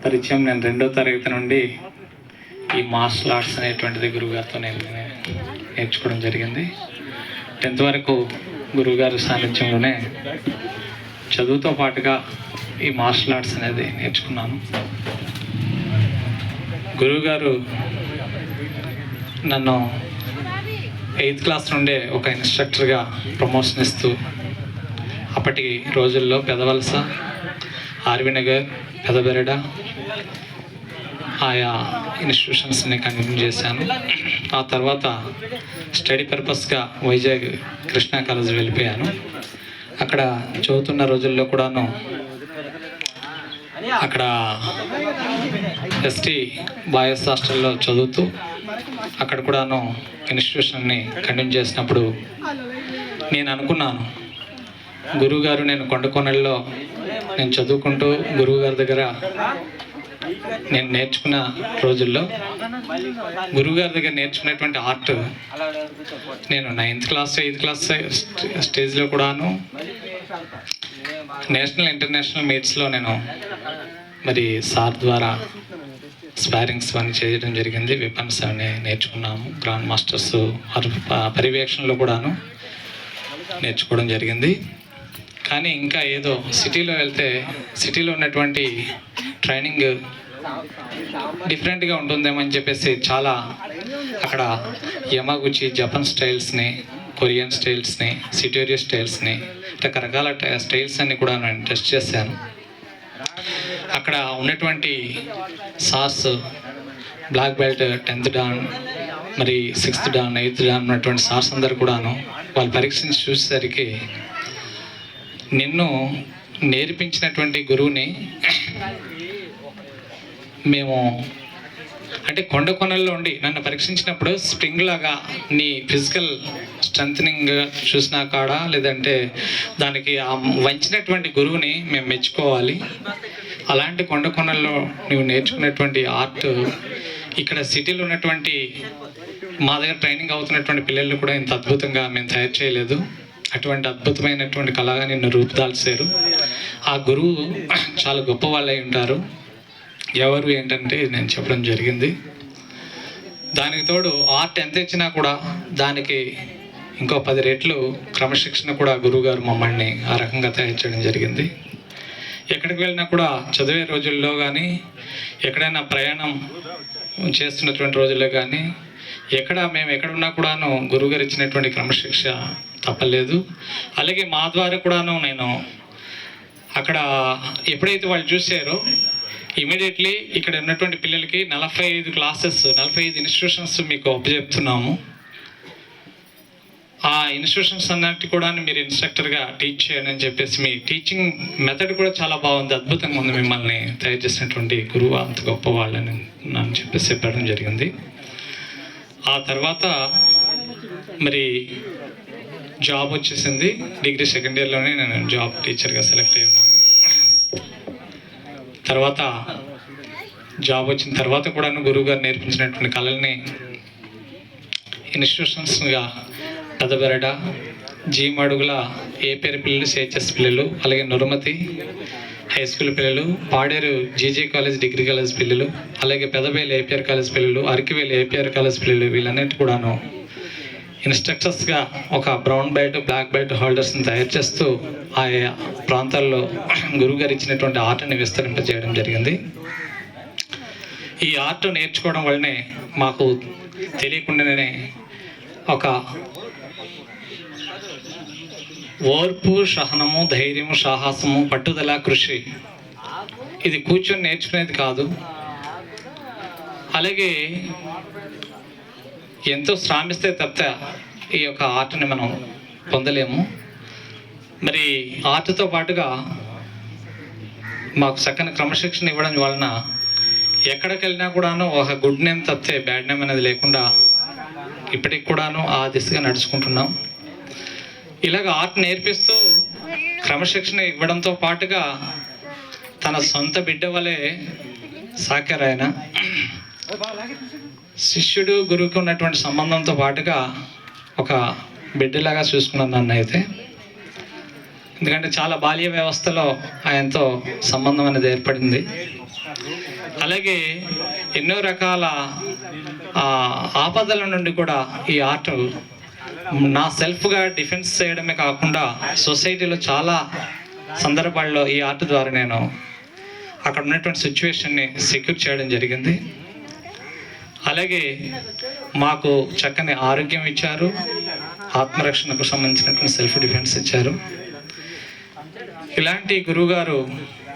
పరిచయం. నేను 2వ తరగతి నుండి ఈ మార్షల్ ఆర్ట్స్ అనేటువంటిది గురువుగారితో నేను నేర్చుకోవడం జరిగింది. 10th వరకు గురువుగారి సాన్నిధ్యంలోనే చదువుతో పాటుగా ఈ మార్షల్ ఆర్ట్స్ అనేది నేర్చుకున్నాను. గురువుగారు నన్ను 8th క్లాస్ నుండే ఒక ఇన్స్ట్రక్టర్గా ప్రమోషన్ ఇస్తూ అప్పటి రోజుల్లో పెదవలస, ఆర్వి నగర్, పెదబెరడ ఆయా ఇన్స్టిట్యూషన్స్ని కంటిన్యూ చేశాను. ఆ తర్వాత స్టడీ పర్పస్గా వైజాగ్ కృష్ణా కాలేజ్ వెళ్ళిపోయాను. అక్కడ చదువుతున్న రోజుల్లో కూడాను అక్కడ ఎస్టీ బాయ్స్ హాస్టల్లో చదువుతూ అక్కడ కూడాను ఇన్స్టిట్యూషన్ని కంటిన్యూ చేసినప్పుడు నేను అనుకున్నాను, గురువుగారు నేను కొండకొనల్లో నేను చదువుకుంటూ గురువుగారి దగ్గర నేను నేర్చుకున్న రోజుల్లో గురువుగారి దగ్గర నేర్చుకునేటువంటి ఆర్ట్ నేను 9th క్లాస్ 8th క్లాస్ స్టేజ్లో కూడాను నేషనల్ ఇంటర్నేషనల్ మీట్స్లో నేను మరి సార్ ద్వారా స్పారింగ్స్ అని చేయడం జరిగింది. వెపన్స్ అని నేర్చుకున్నాము. గ్రాండ్ మాస్టర్స్ పర్యవేక్షణలో కూడాను నేర్చుకోవడం జరిగింది. కానీ ఇంకా ఏదో సిటీలో వెళ్తే సిటీలో ఉన్నటువంటి ట్రైనింగ్ డిఫరెంట్గా ఉంటుందేమో అని చెప్పేసి చాలా అక్కడ యమాగుచి జపాన్ స్టైల్స్ని, కొరియన్ స్టైల్స్ని, సిటోరియో స్టైల్స్ని రకరకాల స్టైల్స్ అన్ని కూడా నేను టెస్ట్ చేశాను. అక్కడ ఉన్నటువంటి sirs black belt 10th don, మరి 6th డాన్, 8th డాన్ ఉన్నటువంటి సార్స్ అందరు కూడాను వాళ్ళు పరీక్షించి చూసేసరికి నిన్ను నేర్పించినటువంటి గురువుని మేము అంటే కొండకొనల్లో ఉండి నన్ను పరీక్షించినప్పుడు స్ప్రింగ్ లాగా నీ ఫిజికల్ స్ట్రెంథనింగ్ చూసినా కాడా లేదంటే దానికి ఆ వంచినటువంటి గురువుని మేము మెచ్చుకోవాలి. అలాంటి కొండకొనల్లో నువ్వు నేర్చుకున్నటువంటి ఆర్ట్ ఇక్కడ సిటీలో ఉన్నటువంటి మా దగ్గర ట్రైనింగ్ అవుతున్నటువంటి పిల్లలు కూడా ఇంత అద్భుతంగా మేము తయారు చేయలేదు. అటువంటి అద్భుతమైనటువంటి కళగా నిన్ను రూపుదాల్చారు. ఆ గురువు చాలా గొప్ప వాళ్ళు అయి ఉంటారు. ఎవరు ఏంటంటే నేను చెప్పడం జరిగింది. దానికి తోడు ఆర్ట్ ఎంత ఇచ్చినా కూడా దానికి ఇంకో 10 రెట్లు క్రమశిక్షణ కూడా గురువుగారు మమ్మల్ని ఆ రకంగా తయారు చేయడం జరిగింది. ఎక్కడికి వెళ్ళినా కూడా చదివే రోజుల్లో కానీ ఎక్కడైనా ప్రయాణం చేస్తున్నటువంటి రోజుల్లో కానీ మేము ఎక్కడున్నా కూడాను గురువుగారు ఇచ్చినటువంటి క్రమశిక్ష తప్పలేదు. అలాగే మా ద్వారా కూడాను నేను అక్కడ ఎప్పుడైతే వాళ్ళు చూసారో ఇమీడియట్లీ ఇక్కడ ఉన్నటువంటి పిల్లలకి 45 క్లాసెస్ 45 ఇన్స్టిట్యూషన్స్ మీకు అప్పచెప్తున్నాము. ఆ ఇన్స్టిట్యూషన్స్ అన్నట్టు కూడా మీరు ఇన్స్ట్రక్టర్గా టీచ్ చేయండి అని చెప్పేసి మీ టీచింగ్ మెథడ్ కూడా చాలా బాగుంది, అద్భుతంగా ఉంది, మిమ్మల్ని తయారు చేసినటువంటి గురువు అంత గొప్ప వాళ్ళని అని చెప్పేసి చెప్పడం జరిగింది. ఆ తర్వాత మరి జాబ్ వచ్చేసింది. డిగ్రీ 2nd ఇయర్లోనే నేను జాబ్ టీచర్గా సెలెక్ట్ అయి ఉన్నాను. తర్వాత జాబ్ వచ్చిన తర్వాత కూడా గురువుగారు నేర్పించినటువంటి కళల్ని ఇన్స్టిట్యూషన్స్గా పెదబెరడ, జీమడుగుల ఏపీఆర్ పిల్లలు, సిహెచ్ఎస్ పిల్లలు, అలాగే నురుమతి హై స్కూల్ పిల్లలు, Paderu GJ college degree college పిల్లలు, అలాగే పెదబేలు ఏపీఆర్ కాలేజ్ పిల్లలు, అరకివేలు ఏపీఆర్ కాలేజ్ పిల్లలు వీళ్ళన్నిటి కూడాను ఇన్స్ట్రక్టర్స్గా ఒక బ్రౌన్ బెల్ట్, బ్లాక్ బెల్ట్ హోల్డర్స్ని తయారు చేస్తూ ఆయా ప్రాంతాల్లో గురువుగారు ఇచ్చినటువంటి ఆర్ట్ని విస్తరింపజేయడం జరిగింది. ఈ ఆర్ట్ నేర్చుకోవడం వల్లనే మాకు తెలియకుండానే ఒక ఓర్పు, సహనము, ధైర్యము, సాహసము, పట్టుదల, కృషి ఇది కూర్చొని నేర్చుకునేది కాదు. అలాగే ఎంతో శ్రమిస్తే తప్ప ఈ యొక్క ఆర్ట్ని మనం పొందలేము. మరి ఆర్ట్తో పాటుగా మాకు చక్కని క్రమశిక్షణ ఇవ్వడం వలన ఎక్కడికి వెళ్ళినా కూడాను ఒక గుడ్ నేమ్ తప్పితే బ్యాడ్ నేమ్ అనేది లేకుండా ఇప్పటికి కూడాను ఆ దిశగా నడుచుకుంటున్నాం. ఇలాగ ఆర్ట్ నేర్పిస్తూ క్రమశిక్షణ ఇవ్వడంతో పాటుగా తన సొంత బిడ్డ వలె సాకారు ఆయన. శిష్యుడు గురువుకి ఉన్నటువంటి సంబంధంతో పాటుగా ఒక బిడ్డలాగా చూసుకున్నాను నన్ను అయితే. ఎందుకంటే చాలా బాల్య వ్యవస్థలో ఆయనతో సంబంధం అనేది ఏర్పడింది. అలాగే ఎన్నో రకాల ఆపదల నుండి కూడా ఈ ఆర్ట్ నా సెల్ఫ్గా డిఫెన్స్ చేయడమే కాకుండా సొసైటీలో చాలా సందర్భాల్లో ఈ ఆర్ట్ ద్వారా నేను అక్కడ ఉన్నటువంటి సిచ్యువేషన్ని సెక్యూర్ చేయడం జరిగింది. అలాగే మాకు చక్కని ఆరోగ్యం ఇచ్చారు, ఆత్మరక్షణకు సంబంధించినటువంటి సెల్ఫ్ డిఫెన్స్ ఇచ్చారు. ఇలాంటి గురువుగారు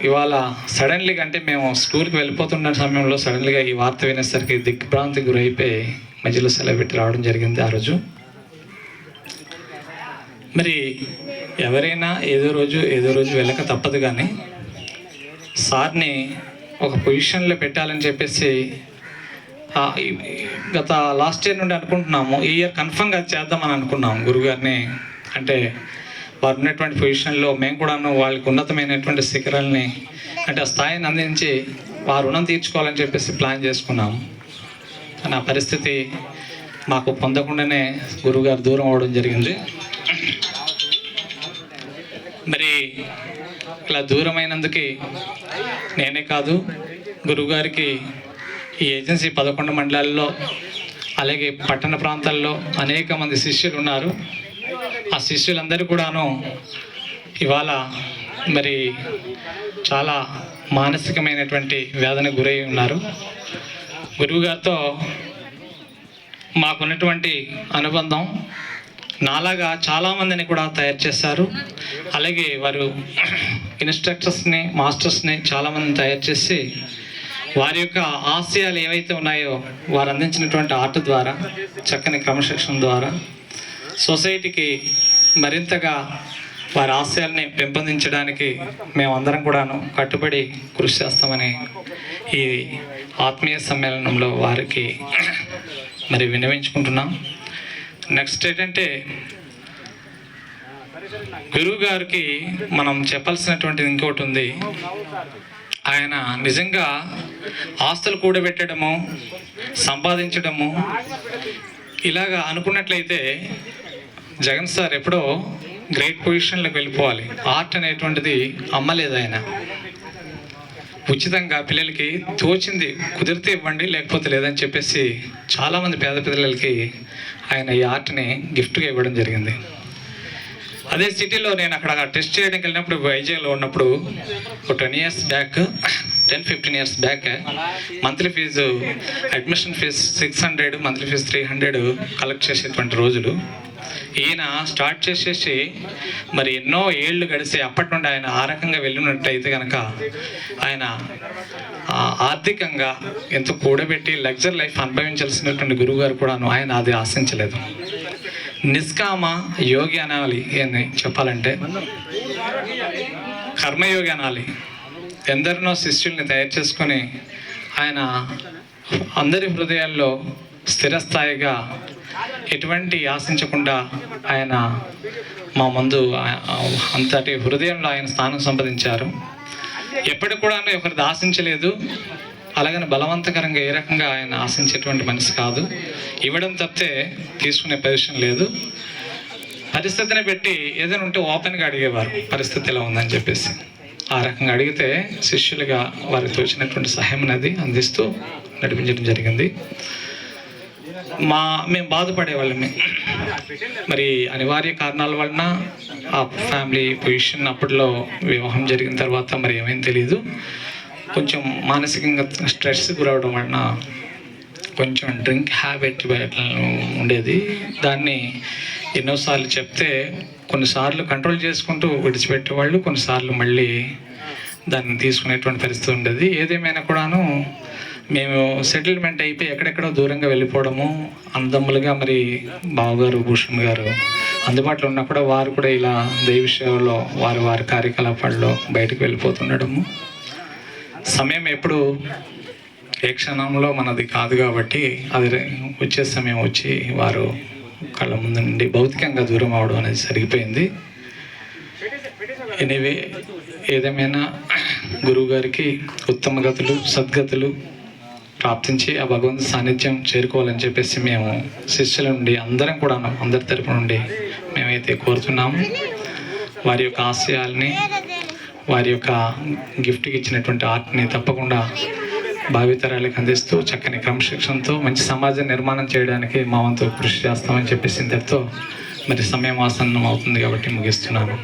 ఇవాళ సడన్లీగా, అంటే మేము స్కూల్కి వెళ్ళిపోతున్న సమయంలో సడన్లీగా ఈ వార్త వినేసరికి దిగ్భ్రాంతి గురైపోయి మధ్యలో సెలవు పెట్టి రావడం జరిగింది ఆ రోజు. మరి ఎవరైనా ఏదో రోజు వెళ్ళక తప్పదు, కానీ సార్ని ఒక పొజిషన్లో పెట్టాలని చెప్పేసి గత లాస్ట్ ఇయర్ నుండి అనుకుంటున్నాము. ఈ ఇయర్ కన్ఫర్మ్గా చేద్దామని అనుకున్నాము గురుగారిని. అంటే వారు ఉన్నటువంటి పొజిషన్లో మేము కూడాను వాళ్ళకి ఉన్నతమైనటువంటి శిఖరాలని, అంటే ఆ స్థాయిని అందించి వారు రుణం తీర్చుకోవాలని చెప్పేసి ప్లాన్ చేసుకున్నాము. కానీ ఆ పరిస్థితి మాకు పొందకుండానే గురువుగారు దూరం అవ్వడం జరిగింది. మరి ఇలా దూరమైనందుకు నేనే కాదు, గురువుగారికి ఈ ఏజెన్సీ 11 మండలాల్లో అలాగే పట్టణ ప్రాంతాల్లో అనేక మంది శిష్యులు ఉన్నారు. ఆ శిష్యులందరూ కూడాను ఇవాళ మరి చాలా మానసికమైనటువంటి వేదనకు గురై ఉన్నారు. గురువుగారితో మాకున్నటువంటి అనుబంధం నాలాగా చాలామందిని కూడా తయారు చేశారు. అలాగే వారు ఇన్స్ట్రక్టర్స్ని, మాస్టర్స్ని చాలామందిని తయారు చేసి వారి యొక్క ఆశయాలు ఏవైతే ఉన్నాయో వారు అందించినటువంటి ఆర్ట్ ద్వారా, చక్కని క్రమశిక్షణ ద్వారా సొసైటీకి మరింతగా వారి ఆశయాల్ని పెంపొందించడానికి మేమందరం కూడాను కట్టుబడి కృషి చేస్తామని ఈ ఆత్మీయ సమ్మేళనంలో వారికి మరి విన్నవించుకుంటున్నాం. నెక్స్ట్ ఏంటంటే, గురువు గారికి మనం చెప్పాల్సినటువంటిది ఇంకోటి ఉంది. ఆయన నిజంగా ఆస్తులు కూడబెట్టడము, సంపాదించడము ఇలాగా అనుకున్నట్లయితే జగన్ సార్ ఎప్పుడో గ్రేట్ పొజిషన్లోకి వెళ్ళిపోవాలి. ఆర్ట్ అనేటువంటిది అమ్మలేదు ఆయన. ఉచితంగా పిల్లలకి తోచింది కుదిరితే ఇవ్వండి, లేకపోతే లేదని చెప్పేసి చాలామంది పేద పిల్లలకి ఆయన ఈ ఆర్ట్ని గిఫ్ట్గా ఇవ్వడం జరిగింది. అదే సిటీలో నేను అక్కడ టెస్ట్ చేయడానికి వెళ్ళినప్పుడు, వైజాగ్లో ఉన్నప్పుడు ఒక 10-15 years back monthly fee, admission fee 600, monthly fee 300 collect చేసేటువంటి రోజులు. ఈయన స్టార్ట్ చేసేసి మరి ఎన్నో ఏళ్ళు గడిచి అప్పటి నుండి ఆయన ఆ రకంగా వెళ్ళినట్టయితే కనుక ఆయన ఆర్థికంగా ఎంతో కూడబెట్టి లగ్జరీ లైఫ్ అనుభవించాల్సినటువంటి గురువుగారు కూడాను ఆయన అది ఆశించలేదు. నిష్కామ యోగి అనాలి అని చెప్పాలంటే, కర్మయోగి అనాలి. ఎందరినో శిష్యుల్ని తయారు చేసుకొని ఆయన అందరి హృదయాల్లో స్థిరస్థాయిగా ఎటువంటి ఆశించకుండా ఆయన మా ముందు అంతటి హృదయంలో ఆయన స్థానం సంపాదించారు. ఎప్పటికి కూడా ఒకరిది ఆశించలేదు. అలాగని బలవంతకరంగా ఏ రకంగా ఆయన ఆశించేటువంటి మనిషి కాదు. ఇవ్వడం తప్పితే తీసుకునే పొజిషన్ లేదు. పరిస్థితిని పెట్టి ఏదైనా ఉంటే ఓపెన్గా అడిగేవారు, పరిస్థితి ఎలా ఉందని చెప్పేసి. ఆ రకంగా అడిగితే శిష్యులుగా వారికి తోచినటువంటి సహాయం అనేది అందిస్తూ నడిపించడం జరిగింది. మేము బాధపడేవాళ్ళమే. మరి అనివార్య కారణాల వలన ఆ ఫ్యామిలీ పొజిషన్ అప్పట్లో వివాహం జరిగిన తర్వాత మరి ఏమైంది తెలియదు, కొంచెం మానసికంగా స్ట్రెస్ గురవడం వలన కొంచెం డ్రింక్ హ్యాబిట్ ఉండేది. దాన్ని ఎన్నోసార్లు చెప్తే కొన్నిసార్లు కంట్రోల్ చేసుకుంటూ విడిచిపెట్టేవాళ్ళు, కొన్నిసార్లు మళ్ళీ దాన్ని తీసుకునేటువంటి పరిస్థితి ఉండేది. ఏదేమైనా కూడాను మేము సెటిల్మెంట్ అయిపోయి ఎక్కడెక్కడో దూరంగా వెళ్ళిపోవడము, అన్నదమ్ములుగా మరి బావగారు, భూషణ్ గారు అందుబాటులో ఉన్నా కూడా వారు కూడా ఇలా దైవ సేవలో వారి కార్యకలాపాల్లో బయటకు వెళ్ళిపోతుండడము. సమయం ఎప్పుడు ఏ క్షణంలో మనది కాదు కాబట్టి అది వచ్చే సమయం వచ్చి వారు కళ్ళ ముందు నుండి భౌతికంగా దూరం అవడం అనేది జరిగిపోయింది. ఎనీవే, ఏదేమైనా గురువు గారికి ఉత్తమ గతులు, సద్గతులు ప్రాప్తించి ఆ భగవంతు సాన్నిధ్యం చేరుకోవాలని చెప్పేసి మేము శిష్యుల నుండి అందరం కూడా అందరి తరపు నుండి మేమైతే కోరుతున్నాము. వారి యొక్క ఆశయాల్ని, వారి యొక్క గిఫ్ట్కి ఇచ్చినటువంటి ఆర్ట్ని తప్పకుండా భావితరాలకు అందిస్తూ చక్కని క్రమశిక్షణతో మంచి సమాజ నిర్మాణం చేయడానికి మా వంతు కృషి చేస్తామని చెప్పేసి ఇంతటితో మరి సమయం ఆసన్నం అవుతుంది కాబట్టి ముగిస్తున్నాను.